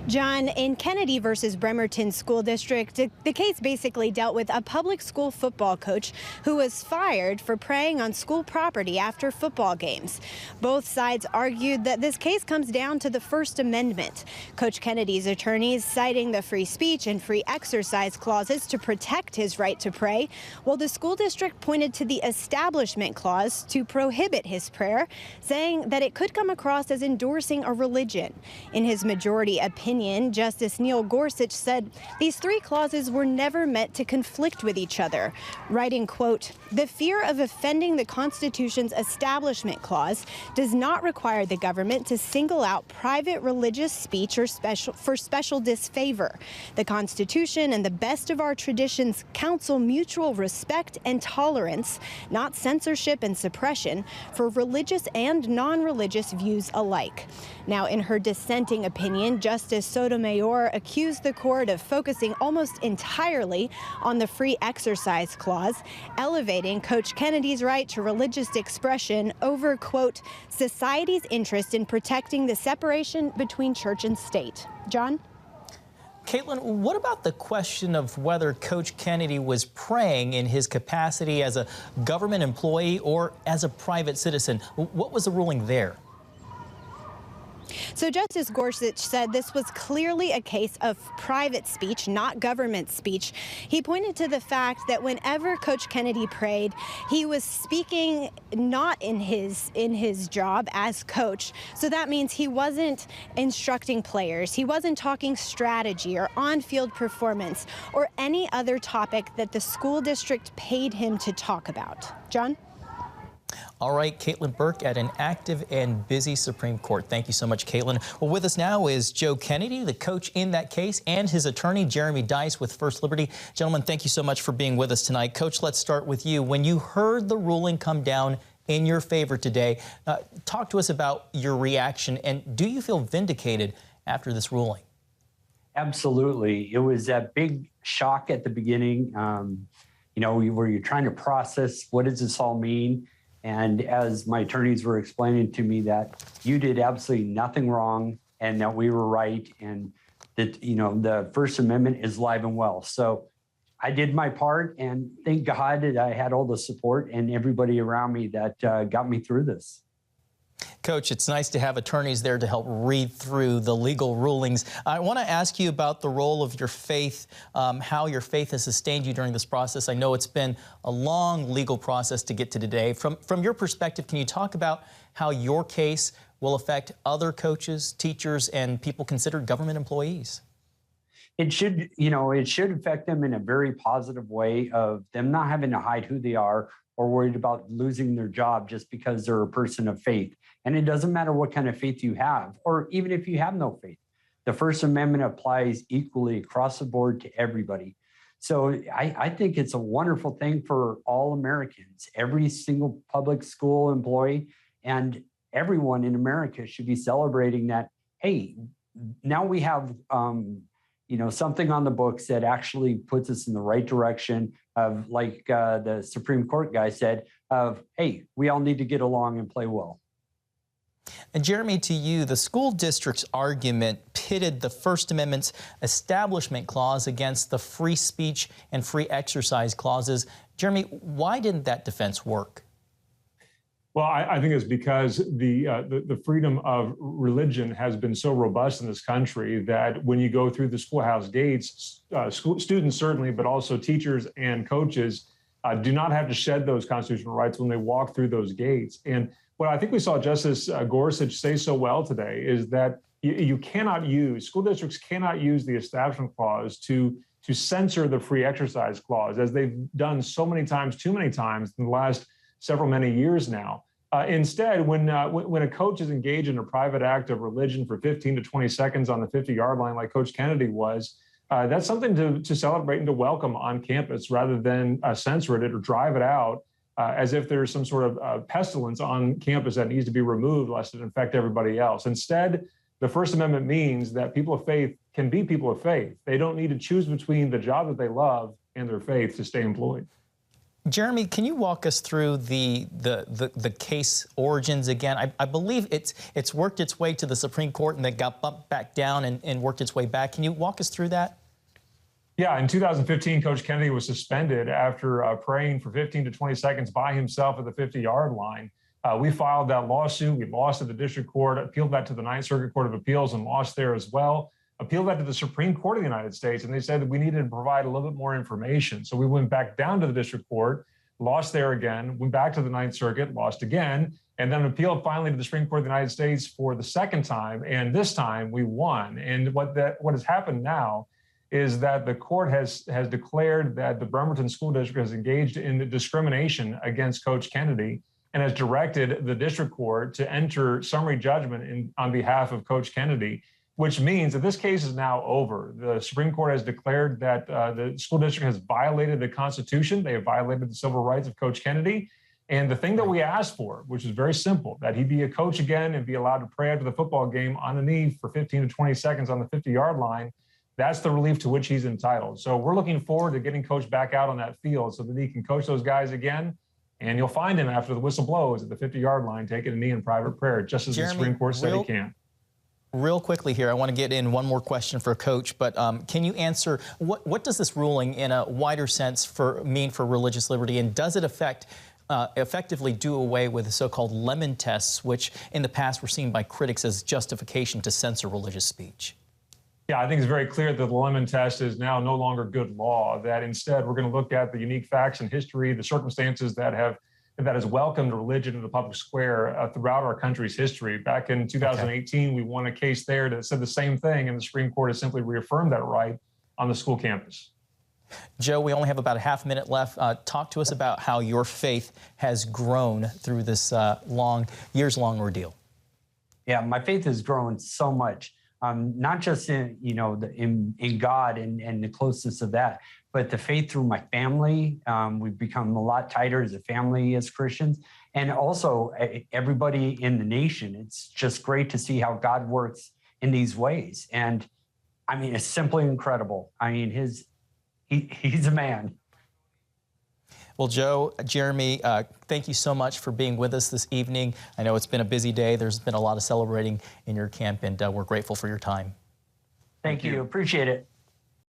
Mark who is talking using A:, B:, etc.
A: John, in Kennedy versus Bremerton School District, the case basically dealt with a public school football coach who was fired for preying on school property after football games. Both sides argued that this case comes down to the First Amendment. Coach Kennedy's attorneys citing the free speech and free exercise clauses to protect his right to pray, while the school district pointed to the Establishment Clause to prohibit his prayer, saying that it could come across as endorsing a religion. In his majority opinion, Justice Neil Gorsuch said these three clauses were never meant to conflict with each other, writing, quote, "The fear of offending the Constitution's Establishment Clause does not require the government to single out private religious speech or special disfavor. The Constitution and the best of our traditions counsel mutual respect and tolerance, not censorship and suppression, for religious and non-religious views alike." Now, in her dissenting opinion, Justice Sotomayor accused the court of focusing almost entirely on the free exercise clause, elevating Coach Kennedy's right to religious expression over, quote, society's interest in protecting the separation between church and state. John?
B: Caitlin, what about the question of whether Coach Kennedy was praying in his capacity as a government employee or as a private citizen? What was the ruling there?
A: So Justice Gorsuch said this was clearly a case of private speech, not government speech. He pointed to the fact that whenever Coach Kennedy prayed, he was speaking not in his job as coach. So that means he wasn't instructing players. He wasn't talking strategy or on-field performance or any other topic that the school district paid him to talk about. John?
B: All right, Caitlin Burke at an active and busy Supreme Court. Thank you so much, Caitlin. Well, with us now is Joe Kennedy, the coach in that case, and his attorney, Jeremy Dice with First Liberty. Gentlemen, thank you so much for being with us tonight. Coach, let's start with you. When you heard the ruling come down in your favor today, talk to us about your reaction, and do you feel vindicated after this ruling?
C: Absolutely. It was a big shock at the beginning, where you're trying to process what does this all mean. And as my attorneys were explaining to me that you did absolutely nothing wrong and that we were right and that, the First Amendment is live and well. So I did my part, and thank God that I had all the support and everybody around me that got me through this.
B: Coach, it's nice to have attorneys there to help read through the legal rulings. I want to ask you about the role of your faith, how your faith has sustained you during this process. I know it's been a long legal process to get to today. From your perspective, can you talk about how your case will affect other coaches, teachers, and people considered government employees?
C: It should affect them in a very positive way of them not having to hide who they are or worried about losing their job just because they're a person of faith. And it doesn't matter what kind of faith you have, or even if you have no faith. The First Amendment applies equally across the board to everybody. So I think it's a wonderful thing for all Americans. Every single public school employee and everyone in America should be celebrating that, hey, now we have something on the books that actually puts us in the right direction of, like the Supreme Court guy said, of, hey, we all need to get along and play well.
B: And Jeremy, to you, the school district's argument pitted the First Amendment's Establishment Clause against the free speech and free exercise clauses. Jeremy, why didn't that defense work?
D: Well, I think it's because the freedom of religion has been so robust in this country that when you go through the schoolhouse gates, students certainly, but also teachers and coaches do not have to shed those constitutional rights when they walk through those gates. And what I think we saw Justice Gorsuch say so well today is that school districts cannot use the Establishment Clause to censor the Free Exercise Clause, as they've done so many times, too many times in the last many years now. Instead, when a coach is engaged in a private act of religion for 15 to 20 seconds on the 50-yard line, like Coach Kennedy was, that's something to celebrate and to welcome on campus rather than censor it or drive it out as if there's some sort of pestilence on campus that needs to be removed lest it infect everybody else. Instead, the First Amendment means that people of faith can be people of faith. They don't need to choose between the job that they love and their faith to stay employed.
B: Jeremy, can you walk us through the case origins again? I believe it's worked its way to the Supreme Court and then got bumped back down and worked its way back. Can you walk us through that?
D: Yeah, in 2015, Coach Kennedy was suspended after praying for 15 to 20 seconds by himself at the 50-yard line. We filed that lawsuit. We lost at the district court, appealed that to the Ninth Circuit Court of Appeals and lost there as well. Appealed that to the Supreme Court of the United States, and they said that we needed to provide a little bit more information. So we went back down to the district court, lost there again, went back to the Ninth Circuit, lost again, and then appealed finally to the Supreme Court of the United States for the second time, and this time we won. And what has happened now is that the court has declared that the Bremerton School District has engaged in discrimination against Coach Kennedy and has directed the district court to enter summary judgment on behalf of Coach Kennedy, which means that this case is now over. The Supreme Court has declared that the school district has violated the Constitution. They have violated the civil rights of Coach Kennedy. And the thing that we asked for, which is very simple, that he be a coach again and be allowed to pray after the football game on a knee for 15 to 20 seconds on the 50-yard line, that's the relief to which he's entitled. So we're looking forward to getting Coach back out on that field so that he can coach those guys again. And you'll find him after the whistle blows at the 50-yard line, taking a knee in private prayer, just as
B: Jeremy,
D: the Supreme Court said he can.
B: Real quickly here, I want to get in one more question for Coach, but can you answer what does this ruling in a wider sense mean for religious liberty, and does it effectively do away with the so-called lemon tests, which in the past were seen by critics as justification to censor religious speech?
D: Yeah, I think it's very clear that the lemon test is now no longer good law, that instead we're going to look at the unique facts and history, the circumstances that has welcomed religion in the public square throughout our country's history. Back in 2018, we won a case there that said the same thing, and the Supreme Court has simply reaffirmed that right on the school campus.
B: Joe, we only have about a half minute left. Talk to us about how your faith has grown through this years-long ordeal.
C: Yeah, my faith has grown so much. Not just in God and the closeness of that, but the faith through my family. We've become a lot tighter as a family as Christians, and also everybody in the nation. It's just great to see how God works in these ways, and I mean, it's simply incredible. I mean, he's a man.
B: Well, Joe, Jeremy, thank you so much for being with us this evening. I know it's been a busy day. There's been a lot of celebrating in your camp, and we're grateful for your time.
C: Thank you. Appreciate it.